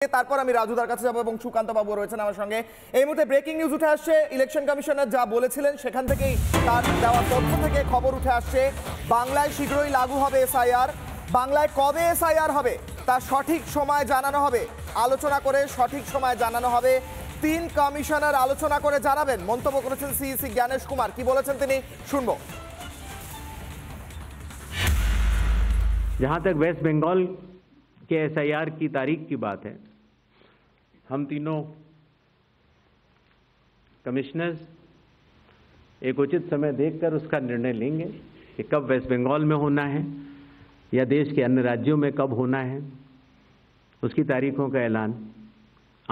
তারপর আমি রাজুদার কাছে যাব এবং সুকান্ত বাবু রয়েছেন আমার সঙ্গে। এই মুহূর্তে ব্রেকিং নিউজ উঠে আসছে, ইলেকশন কমিশনার যা বলেছিলেন সেখান থেকেই তার দেওয়া তথ্য থেকে খবর উঠে আসছে। বাংলায় শীঘ্রই লাগু হবে এসআইআর। বাংলায় কবে এসআইআর হবে তার সঠিক সময় জানানো হবে, আলোচনা করে সঠিক সময় জানানো হবে। 3 কমিশনার আলোচনা করে জানাবেন, মন্তব্য করেছেন সিইসি জ্ঞানেশ কুমার। কি বলেছেন তিনি শুনবো। जहाँ तक वेस्ट बंगाल के एसआईआर की तारीख की बात है, हम तीनों कमिश्नर्स एक उचित समय देखकर उसका निर्णय लेंगे कि कब वेस्ट बंगाल में होना है या देश के अन्य राज्यों में कब होना है। उसकी तारीखों का ऐलान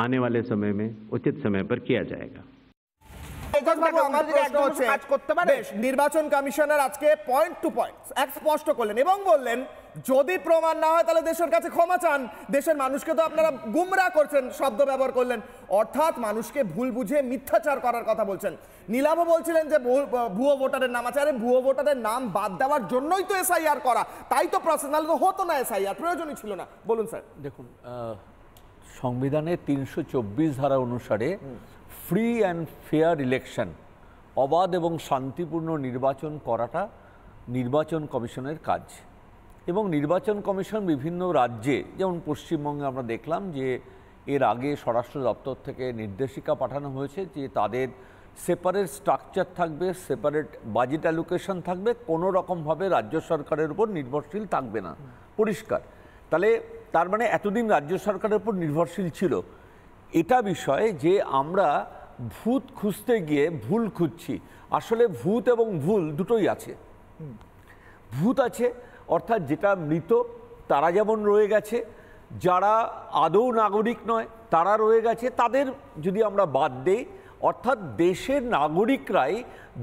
आने वाले समय में उचित समय पर किया जाएगा। নির্বাচন কমিশনার আজকে পয়েন্ট টু পয়েন্ট এক স্পষ্ট করলেন এবং বললেন যদি প্রমাণ না হয় তাহলে দেশের কাছে ক্ষমা চান। দেশের মানুষকে তো আপনারা গুমরাহ করছেন শব্দ ব্যবহার করলেন, অর্থাৎ মানুষকে ভুল বুঝে মিথ্যাচার করার কথা বলছেন। নীলাভ বলছিলেন যে ভুয়ো ভোটারের নাম আছে, আরে ভুয়ো ভোটারের নাম বাদ দেওয়ার জন্যই তো এসআইআর করা, তাই তো প্রসেস, নাহলে তো হতো না এসআইআর, প্রয়োজনই ছিল না। বলুন স্যার। দেখুন, সংবিধানের 324 ধারা অনুসারে ফ্রি অ্যান্ড ফেয়ার ইলেকশন, অবাধ এবং শান্তিপূর্ণ নির্বাচন করাটা নির্বাচন কমিশনের কাজ। এবং নির্বাচন কমিশন বিভিন্ন রাজ্যে, যেমন পশ্চিমবঙ্গে আমরা দেখলাম যে এর আগে স্বরাষ্ট্র দপ্তর থেকে নির্দেশিকা পাঠানো হয়েছে যে তাদের সেপারেট স্ট্রাকচার থাকবে, সেপারেট বাজেট অ্যালোকেশন থাকবে, কোনো রকমভাবে রাজ্য সরকারের উপর নির্ভরশীল থাকবে না। পরিষ্কার। তাহলে তার মানে এতদিন রাজ্য সরকারের উপর নির্ভরশীল ছিল। এটা বিষয় যে আমরা ভূত খুঁজতে গিয়ে ভুল খুঁজছি। আসলে ভূত এবং ভুল দুটোই আছে। ভূত আছে অর্থাৎ যেটা মৃত তারা যেমন রয়ে গেছে, যারা আদৌ নাগরিক নয় তারা রয়ে গেছে, তাদের যদি আমরা বাদ দেই, অর্থাৎ দেশের নাগরিকরাই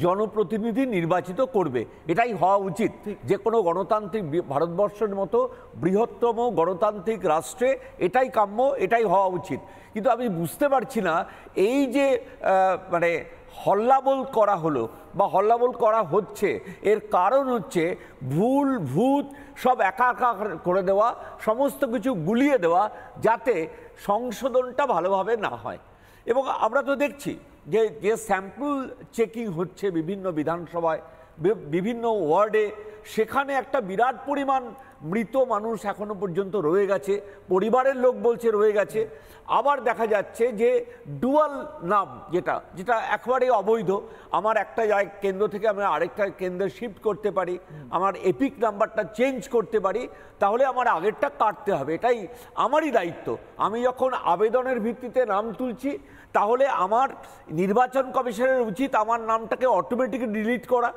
জনপ্রতিনিধি নির্বাচিত করবে, এটাই হওয়া উচিত। যে কোনো গণতান্ত্রিক ভারতবর্ষের মতো বৃহত্তম গণতান্ত্রিক রাষ্ট্রে এটাই কাম্য, এটাই হওয়া উচিত। কিন্তু আমি বুঝতে পারছি না এই যে মানে হল্লাবোল করা হলো বা হল্লাবোল করা হচ্ছে, এর কারণ হচ্ছে ভুল ভূত সব একা করে দেওয়া, সমস্ত কিছু গুলিয়ে দেওয়া, যাতে সংশোধনটা ভালোভাবে না হয়। এবং আমরা তো দেখছি যে স্যাম্পল চেকিং হচ্ছে বিভিন্ন বিধানসভায়, বিভিন্ন ওয়ার্ডে, সেখানে একটা বিরাট পরিমাণ মৃত মানুষ এখনো পর্যন্ত রয়ে গেছে, পরিবারের লোক বলছে রয়ে গেছে। আবার দেখা যাচ্ছে যে ডুয়াল নাম, যেটা একেবারে অবৈধ। আমার একটা কেন্দ্র থেকে আমি আরেকটা কেন্দ্রে শিফট করতে পারি, আমার এপিক নাম্বারটা চেঞ্জ করতে পারি, তাহলে আমার আগেরটা কাটতে হবে, এটাই আমারই দায়িত্ব। আমি যখন আবেদনের ভিত্তিতে নাম তুলছি, তাহলে আমার নির্বাচন কমিশনের উচিত আমার নামটাকে অটোমেটিক ডিলিট করা,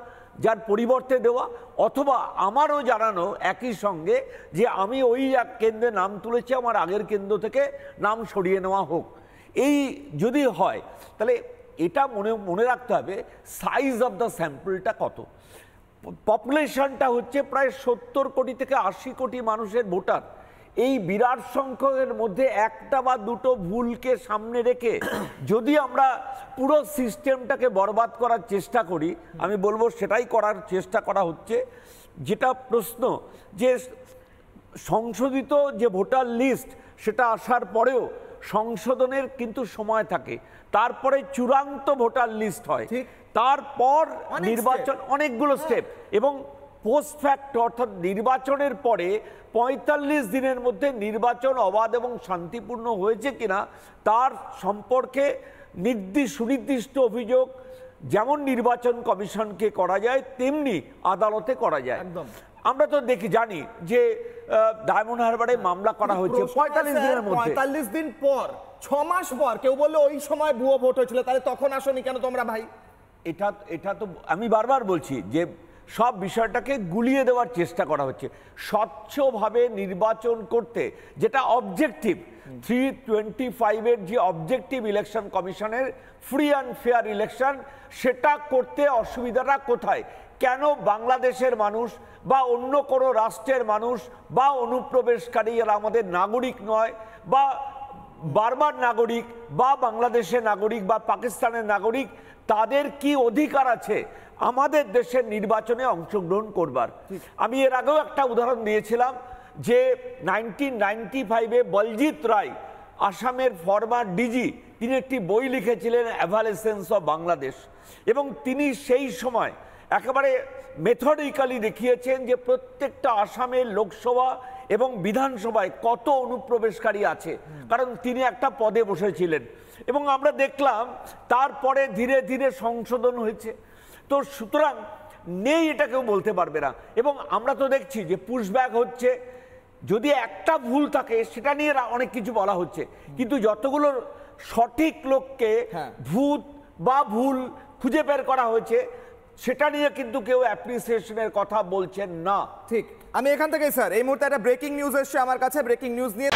যার পরিবর্তে দেওয়া, অথবা আমারও জানানো একই সঙ্গে যে আমি ওই এক কেন্দ্রে নাম তুলেছি, আমার আগের কেন্দ্র থেকে নাম সরিয়ে নেওয়া হোক। এই যদি হয় তাহলে এটা মনে রাখতে হবে সাইজ অফ দ্য স্যাম্পলটা কত। পপুলেশনটা হচ্ছে প্রায় 70 কোটি থেকে 80 কোটি মানুষের ভোটার। এই বিরাট সংখ্যকের মধ্যে একটা বা দুটো ভুলকে সামনে রেখে যদি আমরা পুরো সিস্টেমটাকে বরবাদ করার চেষ্টা করি, আমি বলবো সেটাই করার চেষ্টা করা হচ্ছে। যেটা প্রশ্ন যে সংশোধিত যে ভোটার লিস্ট সেটা আসার পরেও সংশোধনের কিন্তু সময় থাকে, তারপরে চূড়ান্ত ভোটার লিস্ট হয়, তারপর নির্বাচন, অনেকগুলো স্টেপ, এবং পোস্ট ফ্যাক্ট অর্থাৎ নির্বাচনের পরে 45 দিনের মধ্যে নির্বাচন অবাধ এবং শান্তিপূর্ণ হয়েছে কিনা তার সম্পর্কে সুনির্দিষ্ট অভিযোগ যেমন নির্বাচন কমিশনকে করা যায় তেমনি আদালতে করা যায়। আমরা তো জানি যে ডায়মন্ড হারবারে মামলা করা হয়েছে 45 দিনের মধ্যে, 45 দিন পর, 6 মাস পর। কেউ বললো ওই সময় ভুয়ো ভোট হয়েছিল, তাহলে তখন আসনি কেন তোমরা ভাই? এটা তো আমি বারবার বলছি যে সব বিষয়টাকে গুলিয়ে দেওয়ার চেষ্টা করা হচ্ছে। স্বচ্ছভাবে নির্বাচন করতে যেটা অবজেক্টিভ, 325-এর যে অবজেক্টিভ ইলেকশন কমিশনের ফ্রি অ্যান্ড ফেয়ার ইলেকশন, সেটা করতে অসুবিধাটা কোথায়? কেন বাংলাদেশের মানুষ বা অন্য কোনো রাষ্ট্রের মানুষ বা অনুপ্রবেশকারী যারা আমাদের নাগরিক নয় বা বারবার নাগরিক বা বাংলাদেশের নাগরিক বা পাকিস্তানের নাগরিক, তাদের কি অধিকার আছে আমাদের দেশের নির্বাচনে অংশগ্রহণ করবার? আমি এর আগেও একটা উদাহরণ দিয়েছিলাম যে 1995-এ বলজিৎ রায় আসামের ফরমার ডিজি, তিনি একটি বই লিখেছিলেন অ্যাভালেসেন্স অফ বাংলাদেশ, এবং তিনি সেই সময় একেবারে মেথডিক্যালি দেখিয়েছেন যে প্রত্যেকটা আসামের লোকসভা এবং বিধানসভায় কত অনুপ্রবেশকারী আছে, কারণ তিনি একটা পদে বসেছিলেন। এবং আমরা দেখলাম তারপরে ধীরে ধীরে সংশোধন হয়েছে। তো সুতরাং নেই এটা কেউ বলতে পারবে না। এবং আমরা তো দেখছি যে পুশব্যাক হচ্ছে, যদি একটা ভুল থাকে সেটা নিয়ে অনেক কিছু বলা হচ্ছে, কিন্তু যতগুলো সঠিক লোককে ভূত বা ভুল খুঁজে বের করা হয়েছে সেটা নিয়ে কিন্তু কেউ অ্যাপ্রিসিয়েশনের কথা বলছেন না। ঠিক, আমি এখান থেকে স্যার এই মুহূর্তে একটা ব্রেকিং নিউজ এসেছে আমার কাছে। ব্রেকিং নিউজ নিয়ে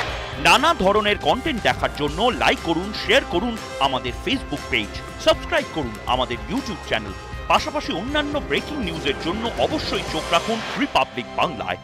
নানা ধরনের কন্টেন্ট দেখার জন্য লাইক করুন, শেয়ার করুন আমাদের ফেসবুক পেজ, সাবস্ক্রাইব করুন আমাদের ইউটিউব চ্যানেল। পাশাপাশি অন্যান্য ব্রেকিং নিউজের জন্য অবশ্যই চোখ রাখুন রিপাবলিক বাংলায়।